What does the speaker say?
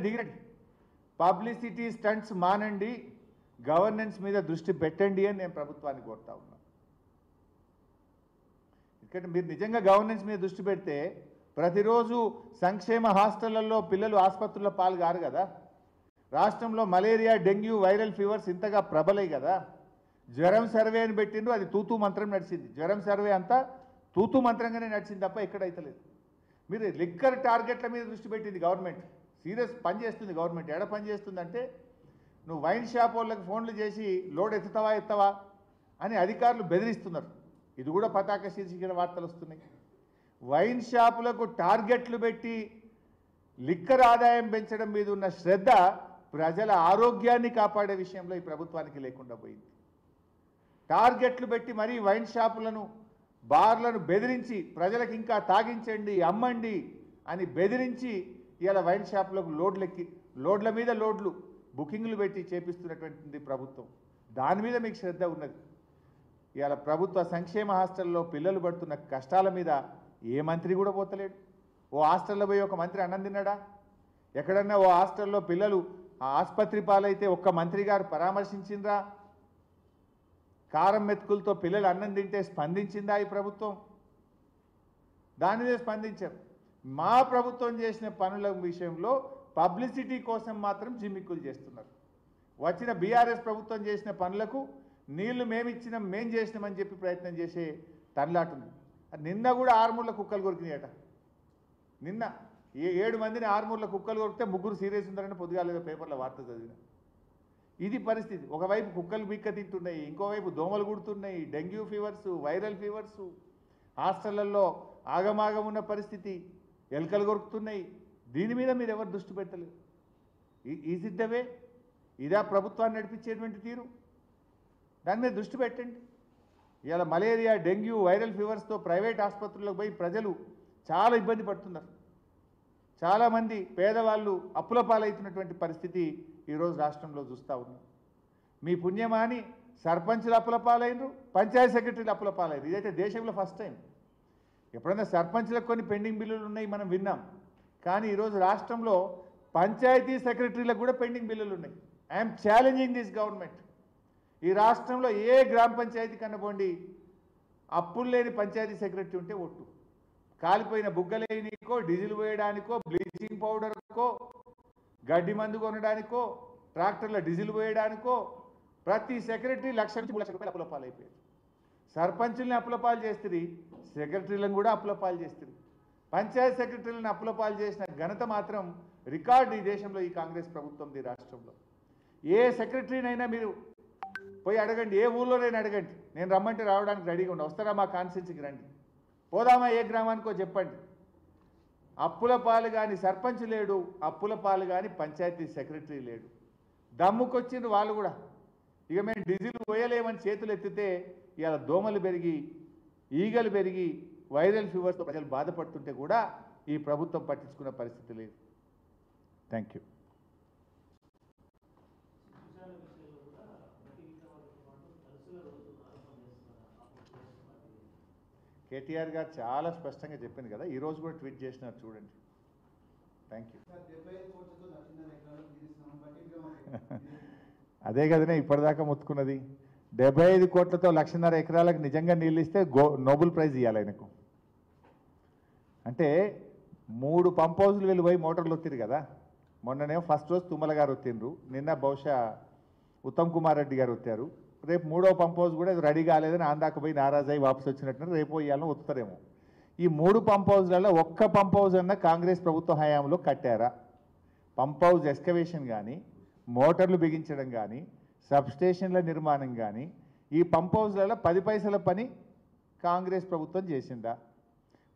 దిగిరండి, publicity stunts మానండి, governance మీద దృష్టి పెట్టండి అని నేను ప్రభుత్వాన్ని కోరుతా ఉన్నా. ఎందుకంటే మీరు నిజంగా గవర్నెన్స్ మీద దృష్టి పెడితే ప్రతిరోజు సంక్షేమ హాస్టళ్లలో పిల్లలు ఆసుపత్రుల్లో పాల్గారు కదా. రాష్ట్రంలో మలేరియా, డెంగ్యూ, వైరల్ ఫీవర్స్ ఇంతగా ప్రబలై కదా. జ్వరం సర్వే అని పెట్టిండ్రు, అది తూతూ మంత్రం నడిచింది. జ్వరం సర్వే అంతా తూతూ మంత్రంగానే నడిచింది తప్ప ఎక్కడైతలేదు. మీరు లిక్కర్ టార్గెట్ల మీద దృష్టి పెట్టింది గవర్నమెంట్. సీరియస్ పని చేస్తుంది గవర్నమెంట్. ఎడ పని చేస్తుందంటే, నువ్వు వైన్ షాప్ వాళ్ళకి ఫోన్లు చేసి లోడ్ ఎత్తుతావా అని అధికారులు బెదిరిస్తున్నారు. ఇది కూడా పతాక శీర్షికల వార్తలు వస్తున్నాయి. వైన్ షాపులకు టార్గెట్లు పెట్టి లిక్కర్ ఆదాయం పెంచడం మీద ఉన్న శ్రద్ధ ప్రజల ఆరోగ్యాన్ని కాపాడే విషయంలో ఈ ప్రభుత్వానికి లేకుండా పోయింది. టార్గెట్లు పెట్టి మరీ వైన్ షాపులను, బార్లను బెదిరించి ప్రజలకు ఇంకా తాగించండి, అమ్మండి అని బెదిరించి ఇవాళ వైన్ షాపులకు లోడ్ల మీద లోడ్లు బుకింగ్లు పెట్టి చేపిస్తున్నటువంటి ప్రభుత్వం. దాని మీద మీకు శ్రద్ధ ఉన్నది. ఇవాళ ప్రభుత్వ సంక్షేమ హాస్టల్లో పిల్లలు పడుతున్న కష్టాల మీద ఏ మంత్రి కూడా పోతలేడు. ఓ హాస్టల్లో పోయి ఒక మంత్రి అన్నం తిన్నాడా? ఎక్కడన్నా ఓ హాస్టల్లో పిల్లలు ఆసుపత్రి పాలైతే ఒక్క మంత్రి గారు పరామర్శించిండ్రా? కారం మెతుకులతో పిల్లలు అన్నం తింటే స్పందించిందా ఈ ప్రభుత్వం? దాని మీద స్పందించారు. మా ప్రభుత్వం చేసిన పనుల విషయంలో పబ్లిసిటీ కోసం మాత్రం జిమ్మిక్కులు చేస్తున్నారు. వచ్చిన బీఆర్ఎస్ ప్రభుత్వం చేసిన పనులకు నీళ్లు మేమిచ్చినాం, మేం చేసినామని చెప్పి ప్రయత్నం చేసే తనలాటుంది. నిన్న కూడా ఆర్మూర్ల కుక్కలు కొరికినాయట. నిన్న 7 మందిని ఆర్మూర్ల కుక్కలు కొరికితే 3 సీరియస్ ఉన్నారని పొద్దుగాలేదో పేపర్లో వార్త చదివిన. ఇది పరిస్థితి. ఒకవైపు కుక్కలు బిక్క తింటున్నాయి, ఇంకోవైపు దోమలు కుడుతున్నాయి, డెంగ్యూ ఫీవర్స్, వైరల్ ఫీవర్స్, హాస్టళ్లలో ఆగమాగం ఉన్న పరిస్థితి, ఎలుకలు కొరుకుతున్నాయి. దీని మీద మీరు ఎవరు దృష్టి పెట్టలేదు. Is it the way? ఇదా ప్రభుత్వాన్ని నడిపించేటువంటి తీరు? దాని మీద దృష్టి పెట్టండి. ఇవాళ మలేరియా, డెంగ్యూ, వైరల్ ఫీవర్స్తో ప్రైవేట్ ఆసుపత్రులకు పోయి ప్రజలు చాలా ఇబ్బంది పడుతున్నారు. చాలామంది పేదవాళ్ళు అప్పుల పాలవుతున్నటువంటి పరిస్థితి ఈరోజు రాష్ట్రంలో చూస్తూ ఉన్నాం. మీ పుణ్యమాని సర్పంచులు అప్పుల పాలైనరు, పంచాయతీ సెక్రటరీలు అప్పుల పాలైనరు. ఇదైతే దేశంలో ఫస్ట్ టైం. ఎప్పుడైనా సర్పంచులకు కొన్ని పెండింగ్ బిల్లులు ఉన్నాయి, మనం విన్నాం. కానీ ఈరోజు రాష్ట్రంలో పంచాయతీ సెక్రటరీలకు కూడా పెండింగ్ బిల్లులు ఉన్నాయి. I'm challenging this government. ఈ రాష్ట్రంలో ఏ గ్రామ పంచాయతీ కనబోండి అప్పులు లేని పంచాయతీ సెక్రటరీ ఉంటే ఒట్టు. కాలిపోయిన బుగ్గలేనికో, డీజిల్ పోయడానికో, బ్లీచింగ్ పౌడర్కో, గడ్డి మందు కొనడానికో, ట్రాక్టర్ల డీజిల్ పోయడానికో ప్రతి సెక్రటరీ 1 లక్ష నుంచి 3 లక్షల రూపాయలు అప్పుల పాలైపోయారు. సర్పంచుల్ని అప్పుల పాలు చేస్తుంది, సెక్రటరీలను కూడా అప్పుల పాలు చేస్తుంది. పంచాయతీ సెక్రటరీలను అప్పుల పాలు చేసిన ఘనత మాత్రం రికార్డు ఈ దేశంలో, ఈ కాంగ్రెస్ ప్రభుత్వంది రాష్ట్రంలో. ఏ సెక్రటరీనైనా మీరు పోయి అడగండి, ఏ ఊళ్ళోనైనా అడగండి, నేను రమ్మంటే రావడానికి రెడీగా ఉండి వస్తారా మా కాన్స్టిట్యున్సీకి రండి, పోదామా ఏ గ్రామానికో చెప్పండి. అప్పుల పాలు కానీ సర్పంచ్ లేడు, అప్పుల పాలు కానీ పంచాయతీ సెక్రటరీ లేడు. దమ్ముకొచ్చిండ్రు వాళ్ళు కూడా. ఇక మేము డీజిల్ పోయలేమని చేతులు ఎత్తితే ఇవాళ దోమలు పెరిగి, ఈగలు పెరిగి, వైరల్ ఫీవర్స్తో ప్రజలు బాధపడుతుంటే కూడా ఈ ప్రభుత్వం పట్టించుకున్న పరిస్థితి లేదు. Thank you. కేటీఆర్ గారు చాలా స్పష్టంగా చెప్పింది కదా, ఈరోజు కూడా ట్వీట్ చేసినారు చూడండి. Thank you. అదే కదనే ఇప్పటిదాకా మొత్తుకున్నది. 75 కోట్లతో 1.5 ఎకరాలకు నిజంగా నీళ్ళు ఇస్తే నోబెల్ ప్రైజ్ ఇవ్వాలి ఆయనకు. అంటే 3 పంప్ హౌజులు వెళ్ళిపోయి మోటార్లు వత్తిరు కదా. మొన్ననేమో ఫస్ట్ రోజు తుమ్మల గారు వత్తిండ్రు, నిన్న బహుశా ఉత్తమ్ కుమార్ రెడ్డి గారు వచ్చారు. రేపు 3వ పంప్ హౌస్ కూడా రెడీ కాలేదని ఆందాక పోయి నారాజాయి వాపసు వచ్చినట్టు రేపు ఇవ్వాలని వస్తారేమో. ఈ 3 పంప్ హౌస్లలో ఒక్క పంప్ హౌస్ అన్న కాంగ్రెస్ ప్రభుత్వ హయాంలో కట్టారా? పంప్ హౌస్ ఎక్స్కవేషన్ కానీ, మోటార్లు బిగించడం కానీ, సబ్స్టేషన్ల నిర్మాణం కానీ, ఈ పంప్ హౌస్లలో 10 పైసల పని కాంగ్రెస్ ప్రభుత్వం చేసిందా?